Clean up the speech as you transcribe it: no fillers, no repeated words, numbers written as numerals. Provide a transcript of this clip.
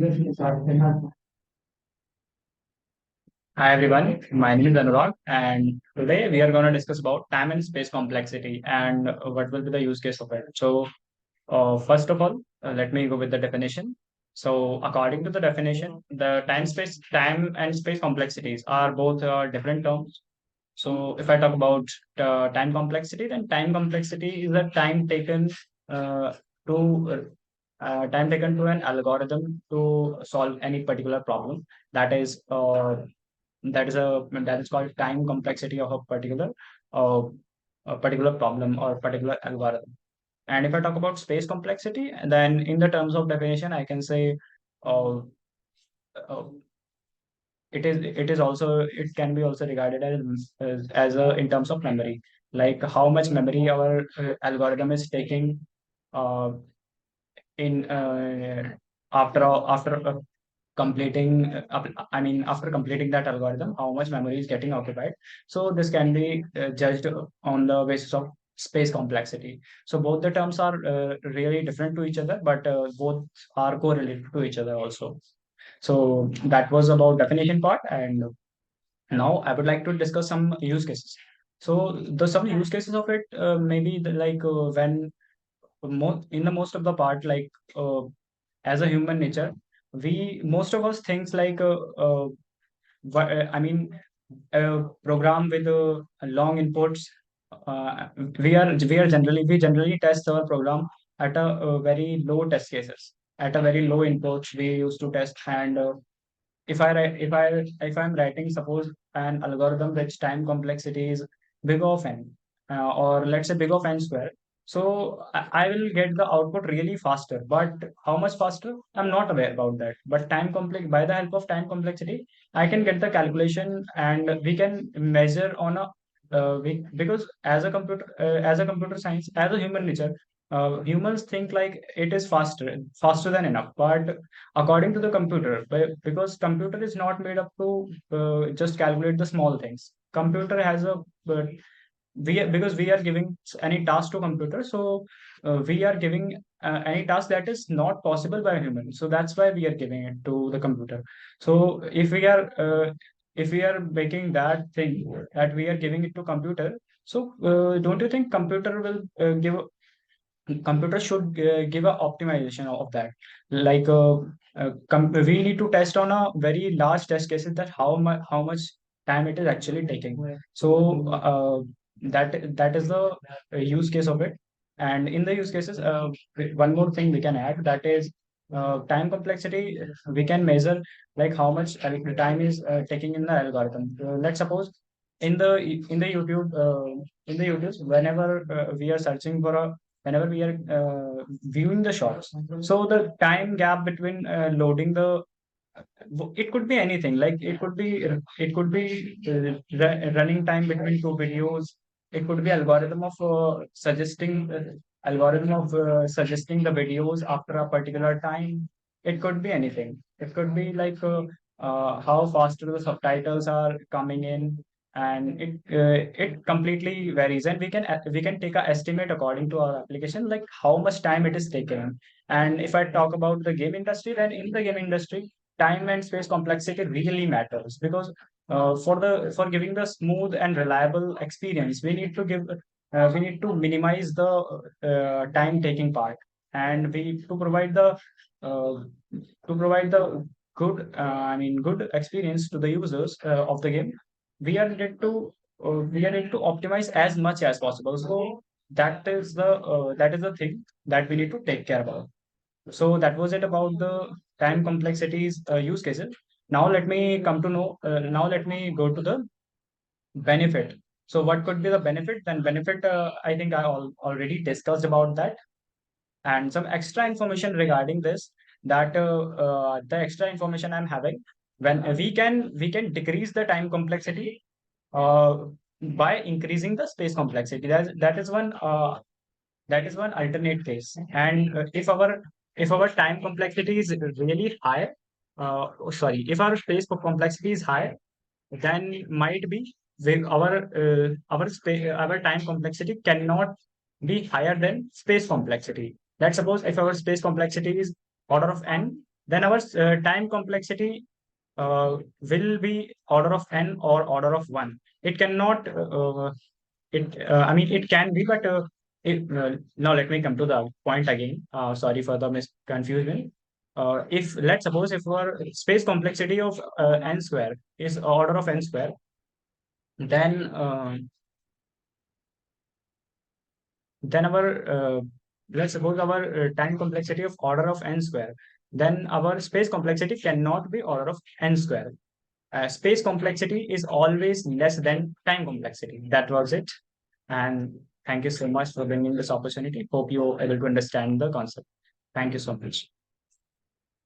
Hi everyone, my name is Anurag, and today we are going to discuss about time and space complexity and what will be the use case of it. First of all, let me go with the definition. So, according to the definition, the time and space complexities are both different terms. So, if I talk about time complexity, then time complexity is the uh, to time taken to an algorithm to solve any particular problem that is that is called time complexity of uh, a particular problem or particular algorithm. And if I talk about space complexity, then in the terms of definition, I can say uh, uh, it can be also regarded as a in terms of memory, like how much memory our algorithm is taking uh, in after completing after completing that algorithm, how much memory is getting occupied. So this can be judged on the basis of space complexity. So both the terms are really different to each other, but both are correlated to each other also. So that was about definition part, and now I would like to discuss some use cases. So the some use cases of it, maybe when in the most of the part, as a human nature, we most of us thinks I mean, a program with long inputs. Uh, we generally test our program at a very low test cases, at a very low inputs. We used to test, and if I'm writing, suppose, an algorithm which time complexity is big of n, or let's say big of n square, so I will get the output really faster. But how much faster, I'm not aware about that. But by the help of time complexity, I can get the calculation, and we can measure on a because as a computer science, as a human nature, humans think like it is faster than enough. But according to the computer, because computer is not made up to just calculate the small things. Computer has a but because we are giving any task to computer, so we are giving any task that is not possible by a human. So that's why we are giving it to the computer. So if we are making that thing that we are giving it to computer, so don't you think computer should give a optimization of that? like we need to test on a very large test cases, that how much time it is actually taking. So that is the use case of it. And in the use cases, one more thing we can add, that is time complexity. We can measure like how much time is taking in the algorithm. Let's suppose in the in the youtube in the youtube, whenever we are viewing the shots, so the time gap between loading the it could be anything, like running time between two videos. It could be algorithm of suggesting the videos after a particular time. It could be anything. It could be how fast the subtitles are coming in. And it completely varies, and we can take a estimate according to our application, like how much time it is taking. And if I talk about the game industry, then in the game industry, time and space complexity really matters, because for giving the smooth and reliable experience, we need to minimize the time taking part. And we uh, to provide the good experience to the users of the game. We are need to optimize as much as possible. So that is the thing that we need to take care about. So that was it about the time complexities use cases. Now let me come to know. Now let me go to the benefit. So what could be the benefit? Then benefit, I think already discussed about that, and some extra information regarding this. That the extra information I'm having, when we can decrease the time complexity uh, by increasing the space complexity. That is one alternate case. And if our time complexity is really high, if our space complexity is high, then might be our time complexity cannot be higher than space complexity. Let's suppose if our space complexity is order of n, then our time complexity will be order of n or order of 1. It cannot I mean, it can be, but now let me come to the point again. Sorry for the confusion. If let's suppose if our space complexity of n square is order of n square, then our let's suppose our time complexity of order of n square, then our space complexity cannot be order of n square. Space complexity is always less than time complexity. That was it. And thank you so much for bringing this opportunity. Hope you're able to understand the concept. Thank you so much.